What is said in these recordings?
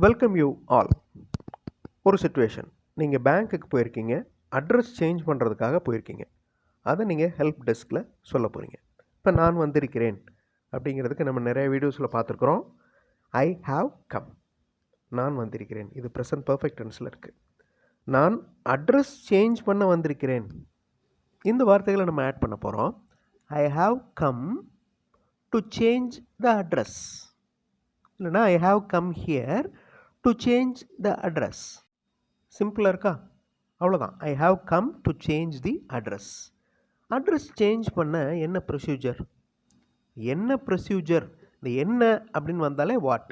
Welcome you all. ஒரு situation, நீங்கள் பேங்க்குக்கு போயிருக்கீங்க, அட்ரஸ் சேஞ்ச் பண்ணுறதுக்காக போயிருக்கீங்க. அதை நீங்கள் ஹெல்ப் டெஸ்கில் சொல்ல போகிறீங்க. இப்போ நான் வந்திருக்கிறேன் அப்படிங்கிறதுக்கு நம்ம நிறைய வீடியோஸில் பார்த்துருக்குறோம். ஐ ஹாவ் கம், நான் வந்திருக்கிறேன். இது ப்ரெசன்ட் பர்ஃபெக்ட் டென்ஸில் இருக்குது. நான் அட்ரஸ் சேஞ்ச் பண்ண வந்திருக்கிறேன். இந்த வார்த்தைகளை நம்ம ஆட் பண்ண போகிறோம். I have come to change the address, இல்லைனா I have come here to change the address. சிம்பிளாக இருக்கா? அவ்வளோதான். I have come to change the address. Address change பண்ண என்ன ப்ரொசீஜர்? என்ன ப்ரொசீஜர்? இந்த என்ன அப்படின்னு வந்தாலே வாட்.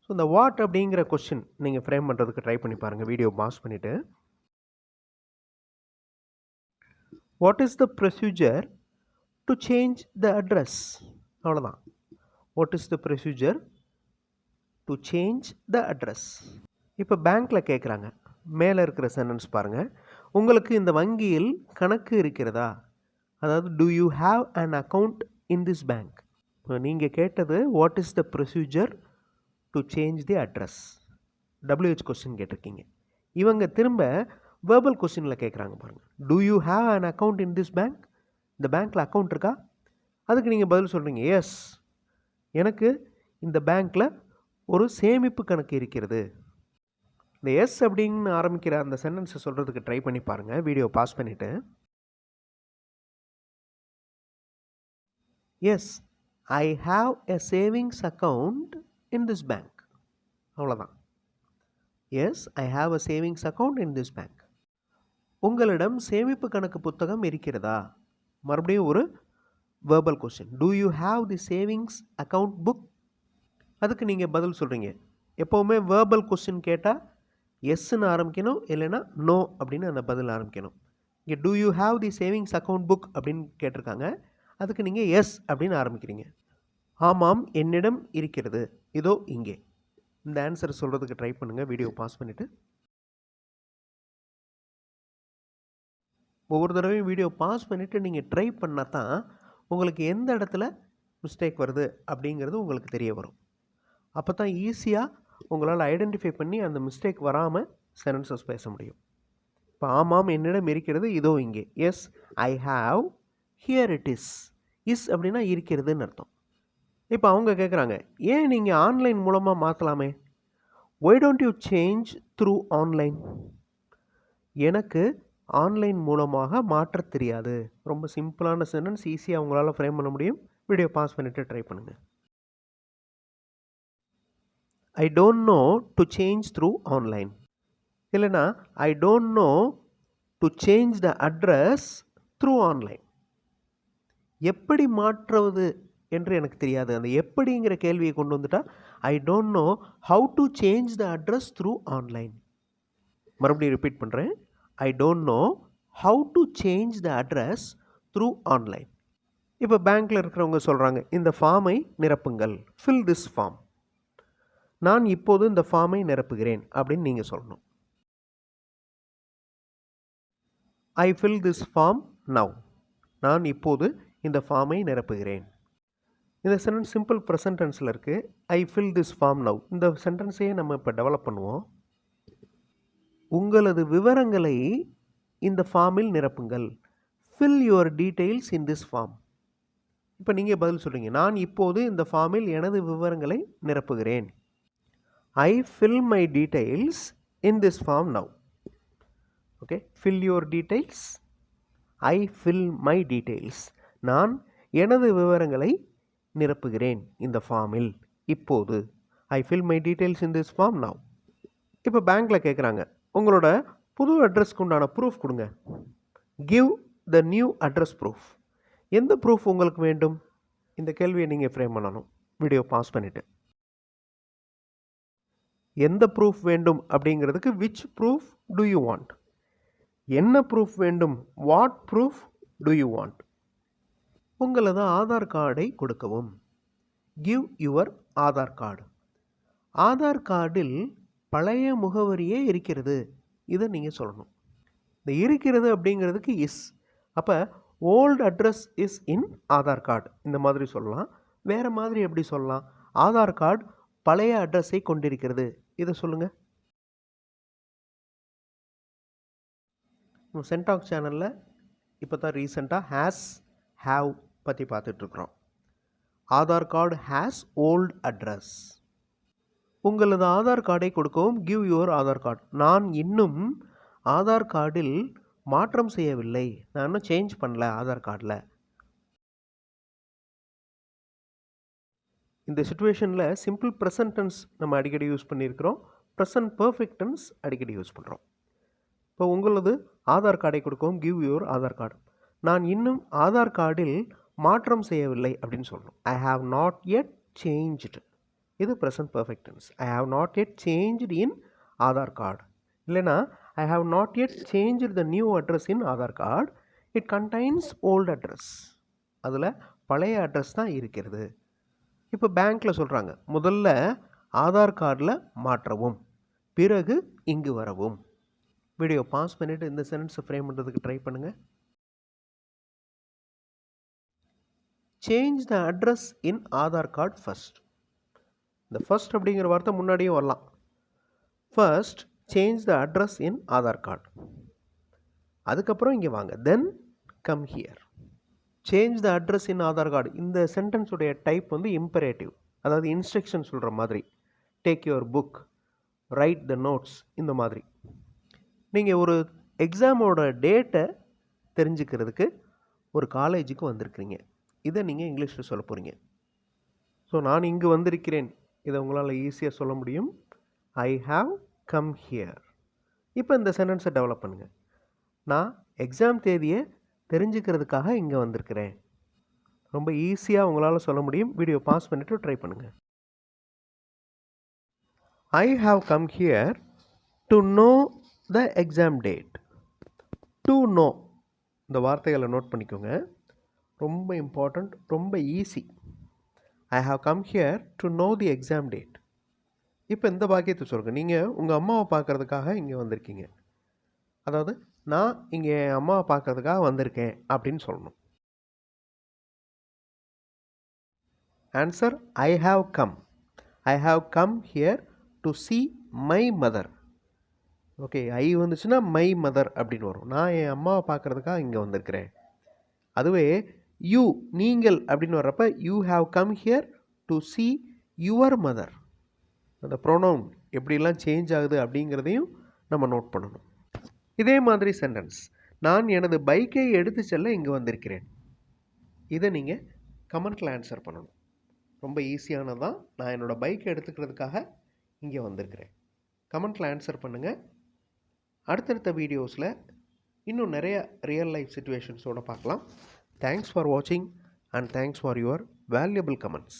ஸோ இந்த வாட் அப்படிங்கிற கொஸ்டின் நீங்கள் ஃப்ரேம் பண்ணுறதுக்கு ட்ரை பண்ணி பாருங்கள். வீடியோ பாஸ் பண்ணிவிட்டு, what is the procedure to change the address? அவ்வளோதான். What is the procedure to change the address. இப்போ பேங்க்கில் கேட்குறாங்க. மேலே இருக்கிற சென்டென்ஸ் பாருங்கள். உங்களுக்கு இந்த வங்கியில் கணக்கு இருக்கிறதா? அதாவது to you have an account in this bank. இப்போ நீங்கள் கேட்டது what is the procedure to change the address. WH question கேட்டிருக்கீங்க. இவங்க திரும்ப வேர்பல் கொஸ்டினில் கேட்குறாங்க பாருங்கள். To you have an account in this bank? இந்த பேங்க்கில் அக்கௌண்ட் இருக்கா? அதுக்கு நீங்கள் பதில் சொல்கிறீங்க, எஸ், எனக்கு இந்த பேங்க்கில் ஒரு சேமிப்பு கணக்கு இருக்கிறது. இந்த எஸ் அப்படின்னு ஆரம்பிக்கிற அந்த சென்டென்ஸை சொல்கிறதுக்கு ட்ரை பண்ணி பாருங்கள். வீடியோ பாஸ் பண்ணிவிட்டு, yes, I have a savings account in this bank. அவ்வளோதான். Yes, I have a savings account in this bank. உங்களிடம் சேமிப்பு கணக்கு புத்தகம் இருக்கிறதா? மறுபடியும் ஒரு verbal question. Do you have the savings account book? அதுக்கு நீங்கள் பதில் சொல்கிறீங்க. எப்போவுமே வேர்பல் கொஸ்டின் கேட்டால் எஸ்ன்னு ஆரம்பிக்கணும், இல்லைன்னா நோ அப்படின்னு அந்த பதில் ஆரம்பிக்கணும். இங்கே to you have the savings account book அப்படின்னு கேட்டிருக்காங்க. அதுக்கு நீங்கள் எஸ் அப்படின்னு ஆரம்பிக்கிறீங்க. ஆமாம், என்னிடம் இருக்கிறது, இதோ இங்கே. இந்த ஆன்சர் சொல்கிறதுக்கு ட்ரை பண்ணுங்கள். வீடியோ பாஸ் பண்ணிவிட்டு, ஒவ்வொரு தடவையும் வீடியோ பாஸ் பண்ணிவிட்டு நீங்கள் ட்ரை பண்ணால் தான் உங்களுக்கு எந்த இடத்துல மிஸ்டேக் வருது அப்படிங்கிறது உங்களுக்கு தெரிய வரும். அப்போ தான் ஈஸியாக உங்களால் ஐடென்டிஃபை பண்ணி அந்த மிஸ்டேக் வராமல் சென்டென்சஸ் பேச முடியும். இப்போ ஆமாம், என்னிடம் இருக்கிறது, இதோ இங்கே. Yes, I have, here it is. Is அப்படின்னா இருக்கிறதுன்னு அர்த்தம். இப்போ அவங்க கேட்குறாங்க, ஏன் நீங்கள் ஆன்லைன் மூலமாக மாற்றலாமே? Why don't you change through online? எனக்கு ஆன்லைன் மூலமாக மாற்ற தெரியாது. ரொம்ப சிம்பிளான சென்டென்ஸ், ஈஸியாக உங்களால் ஃப்ரேம் பண்ண முடியும். வீடியோ பாஸ் பண்ணிவிட்டு ட்ரை பண்ணுங்கள். I don't know to change through online. இல்லைனா I don't know to change the address through online. எப்படி மாற்றுவது என்று எனக்கு தெரியாது. அந்த எப்படிங்கிற கேள்வியை கொண்டு வந்துட்டா ஐ don't know how to change the address through online. மறுபடியும் ரிப்பீட் பண்ணுறேன். ஐ don't know how to change the address through online. இப்போ பேங்க்கில் இருக்கிறவங்க சொல்கிறாங்க, இந்த ஃபார்மை நிரப்புங்கள், ஃபில் திஸ் ஃபார்ம். நான் இப்போது இந்த ஃபார்மை நிரப்புகிறேன் அப்படின்னு நீங்கள் சொல்லணும். ஐ ஃபில் திஸ் ஃபார்ம் நவ். நான் இப்போது இந்த ஃபார்மை நிரப்புகிறேன். இந்த சென்டென்ஸ் சிம்பிள் ப்ரெசன்ட் டென்ஸில் இருக்குது. ஐ ஃபில் திஸ் ஃபார்ம் நவ். இந்த சென்டென்ஸையே நம்ம இப்போ டெவலப் பண்ணுவோம். உங்களது விவரங்களை இந்த ஃபார்மில் நிரப்புங்கள். Fill your details in this form. இப்போ நீங்கள் பதில் சொல்கிறீங்க, நான் இப்போது இந்த ஃபார்மில் எனது விவரங்களை நிரப்புகிறேன். I fill my details in this form now. Okay, fill your details. I fill my details. நான் எனது விவரங்களை நிரப்புகிறேன் இந்த ஃபார்மில் இப்போது. I fill my details in this form now. இப்போ பேங்க்கில் கேட்குறாங்க, உங்களோட புது அட்ரஸ்க்கு உண்டான ப்ரூஃப் கொடுங்க. Give the new address proof. எந்த ப்ரூஃப் உங்களுக்கு வேண்டும்? இந்த கேள்வியை நீங்கள் ஃப்ரேம் பண்ணணும். வீடியோ பாஸ் பண்ணிவிட்டு, எந்த ப்ரூஃப் வேண்டும் அப்படிங்கிறதுக்கு which proof to you want. என்ன ப்ரூஃப் வேண்டும்? What proof to you want. உங்களது ஆதார் கார்டை கொடுக்கவும். Give your Aadhaar card. Aadhaar கார்டில் பழைய முகவரியே இருக்கிறது. இதை நீங்கள் சொல்லணும். இந்த இருக்கிறது அப்படிங்கிறதுக்கு இஸ். அப்போ old address is in Aadhaar card இந்த மாதிரி சொல்லலாம். வேறு மாதிரி எப்படி சொல்லலாம்? ஆதார் கார்டு பழைய அட்ரஸை கொண்டிருக்கிறது. இதை சொல்லுங்கள். சென்டாக் சேனலில் இப்போ தான் ரீசெண்டாக ஹேஸ் ஹேவ் பற்றி பார்த்துட்ருக்குறோம். Aadhaar card has old address. உங்களது ஆதார் கார்டை கொடுக்கவும் கிவ் யுவர் ஆதார் கார்டு. நான் இன்னும் ஆதார் கார்டில் மாற்றம் செய்யவில்லை, நான் இன்னும் சேஞ்ச் பண்ணல ஆதார் கார்டில். இந்த சுச்சுவேஷனில் சிம்பிள் ப்ரெசன்ட் டென்ஸ் நம்ம அடிக்கடி யூஸ் பண்ணியிருக்கிறோம், ப்ரெசன்ட் பர்ஃபெக்ட் டென்ஸ் அடிக்கடி யூஸ் பண்ணுறோம். இப்போ உங்களது ஆதார் கார்டை கொடுக்கவும் கிவ் யுவர் ஆதார் கார்டு. நான் இன்னும் ஆதார் கார்டில் மாற்றம் செய்யவில்லை அப்படின்னு சொல்லணும். I have not yet changed. இது present perfect tense. I have not yet changed in Aadhaar card. இல்லைனா I have not yet changed the new address in Aadhaar card. It contains old address. அதில் பழைய அட்ரஸ் தான் இருக்கிறது. இப்போ பேங்க்கில் சொல்கிறாங்க, முதல்ல ஆதார் கார்டில் மாற்றவும், பிறகு இங்கு வரவும். வீடியோ பாஸ் பண்ணிவிட்டு இந்த சென்டென்ஸை ஃப்ரேம் பண்ணுறதுக்கு ட்ரை பண்ணுங்கள். Change the address in Aadhaar card first. இந்த ஃபர்ஸ்ட் அப்படிங்கிற வார்த்தை முன்னாடியும் வரலாம். First change the address in Aadhaar card. அதுக்கப்புறம் இங்கே வாங்க, தென் come here. Change the address in Aadhaar card. இந்த சென்டென்ஸுடைய டைப் வந்து இம்பரேட்டிவ், அதாவது இன்ஸ்ட்ரக்ஷன் சொல்கிற மாதிரி. Take your book, right the notes, இந்த மாதிரி. நீங்கள் ஒரு எக்ஸாமோட டேட்டை தெரிஞ்சுக்கிறதுக்கு ஒரு காலேஜுக்கு வந்திருக்கிறீங்க. இதை நீங்கள் இங்கிலீஷில் சொல்ல போகிறீங்க. ஸோ நான் இங்கு வந்திருக்கிறேன், இதை உங்களால் ஈஸியாக சொல்ல முடியும். ஐ ஹாவ் கம் ஹியர். இப்போ இந்த சென்டென்ஸை டெவலப் பண்ணுங்கள். நான் எக்ஸாம் தேதியை தெரிஞ்சுக்கிறதுக்காக இங்கே வந்திருக்கிறேன். ரொம்ப ஈஸியாக உங்களால் சொல்ல முடியும். வீடியோ பாஸ் பண்ணிவிட்டு ட்ரை பண்ணுங்கள். ஐ have come here to know the exam date. To know, இந்த வார்த்தைகளை நோட் பண்ணிக்கோங்க, ரொம்ப இம்பார்ட்டண்ட், ரொம்ப easy. I have come here to know the exam date. இப்போ இந்த வாக்கியத்தை சொல்லுங்கள். நீங்கள் உங்கள் அம்மாவை பார்க்குறதுக்காக இங்கே வந்திருக்கீங்க. அதாவது நான் இங்கே என் அம்மாவை பார்க்குறதுக்காக வந்திருக்கேன் அப்படின்னு சொல்லணும். Answer, I have come. I have come here to see my mother. Okay, I வந்துச்சுன்னா மை மதர் அப்படின்னு வரும். நான் என் அம்மாவை பார்க்குறதுக்காக இங்கே வந்திருக்கிறேன். அதுவே யூ, நீங்கள் அப்படின்னு வர்றப்ப you have come here to see your mother. அந்த ப்ரோனவுன் எப்படிலாம் சேஞ்ச் ஆகுது அப்படிங்கிறதையும் நம்ம நோட் பண்ணணும். இதே மாதிரி சென்டென்ஸ், நான் எனது பைக்கை எடுத்து செல்ல இங்கே வந்திருக்கிறேன். இதை நீங்கள் கமெண்ட்டில் ஆன்சர் பண்ணணும். ரொம்ப ஈஸியானதான். நான் என்னோடய பைக்கை எடுத்துக்கிறதுக்காக இங்கே வந்திருக்கிறேன். கமெண்ட்டில் ஆன்சர் பண்ணுங்கள். அடுத்தடுத்த வீடியோஸில் இன்னும் நிறைய ரியல் லைஃப் சிச்சுவேஷன்ஸோடு பார்க்கலாம். தேங்க்ஸ் ஃபார் வாட்சிங் and thanks for your valuable comments.